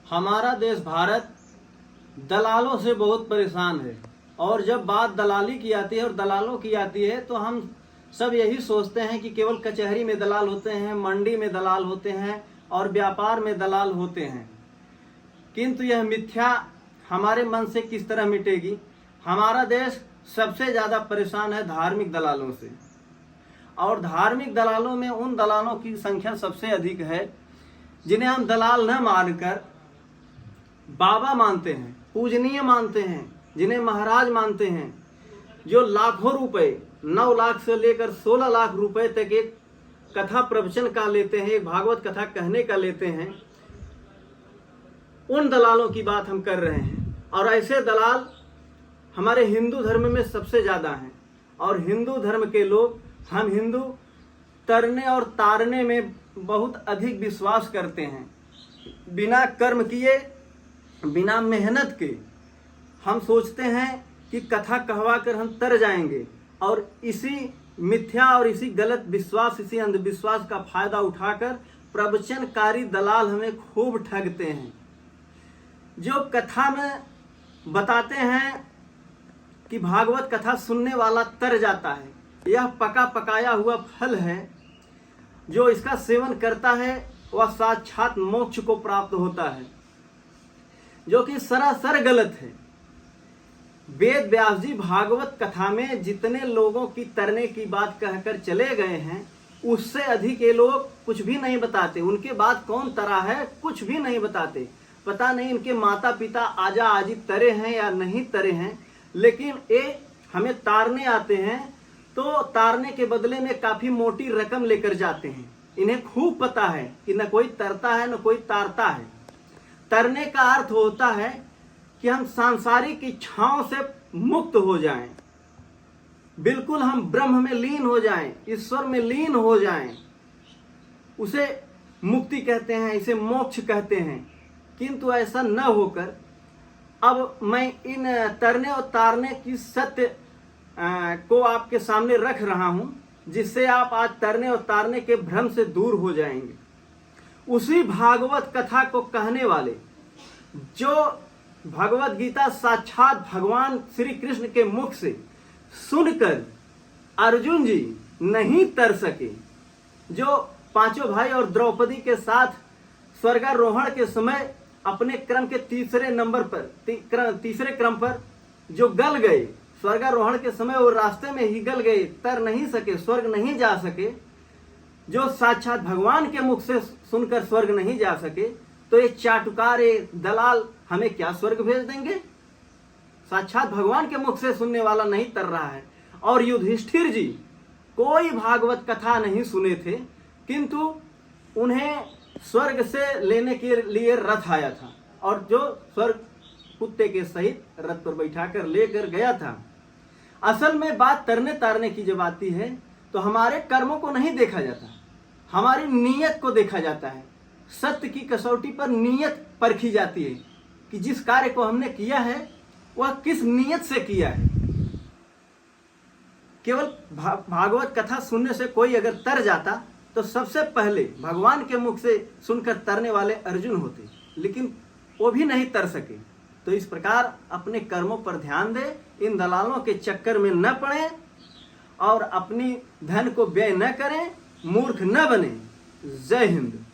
हमारा देश भारत दलालों से बहुत परेशान है। और जब बात दलाली की आती है और दलालों की आती है तो हम सब यही सोचते हैं कि केवल कचहरी में दलाल होते हैं, मंडी में दलाल होते हैं और व्यापार में दलाल होते हैं। किंतु यह मिथ्या हमारे मन से किस तरह मिटेगी। हमारा देश सबसे ज़्यादा परेशान है धार्मिक दलालों से, और धार्मिक दलालों में उन दलालों की संख्या सबसे अधिक है जिन्हें हम दलाल न मानकर बाबा मानते हैं, पूजनीय मानते हैं, जिन्हें महाराज मानते हैं, जो लाखों रुपए 9 लाख से लेकर 16 लाख रुपए तक एक कथा प्रवचन का लेते हैं, एक भागवत कथा कहने का लेते हैं। उन दलालों की बात हम कर रहे हैं। और ऐसे दलाल हमारे हिंदू धर्म में सबसे ज़्यादा हैं। और हिंदू धर्म के लोग, हम हिंदू तरने और तारने में बहुत अधिक विश्वास करते हैं। बिना कर्म किए, बिना मेहनत के हम सोचते हैं कि कथा कहवा कर हम तर जाएंगे, और इसी मिथ्या और इसी गलत विश्वास, इसी अंधविश्वास का फायदा उठाकर प्रवचनकारी दलाल हमें खूब ठगते हैं। जो कथा में बताते हैं कि भागवत कथा सुनने वाला तर जाता है, यह पका पकाया हुआ फल है। जो इसका सेवन करता है वह साक्षात मोक्ष को प्राप्त होता है, जो कि सरासर गलत है। वेद व्यास जी भागवत कथा में जितने लोगों की तरने की बात कहकर चले गए हैं, उससे अधिक ये लोग कुछ भी नहीं बताते। उनके बाद कौन तरा है कुछ भी नहीं बताते। पता नहीं इनके माता पिता आजा आजी तरे हैं या नहीं तरे हैं, लेकिन ये हमें तारने आते हैं तो तारने के बदले में काफ़ी मोटी रकम लेकर जाते हैं। इन्हें खूब पता है कि न कोई तरता है न कोई तारता है। तरने का अर्थ होता है कि हम सांसारिक इच्छाओं से मुक्त हो जाएं, बिल्कुल हम ब्रह्म में लीन हो जाएं, ईश्वर में लीन हो जाएं। उसे मुक्ति कहते हैं, इसे मोक्ष कहते हैं। किंतु ऐसा न होकर अब मैं इन तरने और तारने की सत्य को आपके सामने रख रहा हूं, जिससे आप आज तरने और तारने के भ्रम से दूर हो जाएंगे। उसी भागवत कथा को कहने वाले, जो भगवत गीता साक्षात भगवान श्री कृष्ण के मुख से सुनकर अर्जुन जी नहीं तर सके, जो पांचों भाई और द्रौपदी के साथ स्वर्गारोहण के समय अपने क्रम के तीसरे क्रम पर जो गल गए, स्वर्गारोहण के समय वो रास्ते में ही गल गए, तर नहीं सके, स्वर्ग नहीं जा सके, जो साक्षात भगवान के मुख से सुनकर स्वर्ग नहीं जा सके, तो ये चाटुकार, ये दलाल हमें क्या स्वर्ग भेज देंगे। साक्षात भगवान के मुख से सुनने वाला नहीं तर रहा है। और युधिष्ठिर जी कोई भागवत कथा नहीं सुने थे, किंतु उन्हें स्वर्ग से लेने के लिए रथ आया था, और जो स्वर्ग कुत्ते के सहित रथ पर बैठाकर लेकर गया था। असल में बात तरने तारने की जब आती है तो हमारे कर्मों को नहीं देखा जाता, हमारी नीयत को देखा जाता है। सत्य की कसौटी पर नीयत परखी जाती है कि जिस कार्य को हमने किया है वह किस नीयत से किया है। केवल भागवत कथा सुनने से कोई अगर तर जाता तो सबसे पहले भगवान के मुख से सुनकर तरने वाले अर्जुन होते, लेकिन वो भी नहीं तर सके। तो इस प्रकार अपने कर्मों पर ध्यान दे, इन दलालों के चक्कर में न पड़े और अपनी धन को व्यय न करें, मूर्ख न बने। जय हिंद।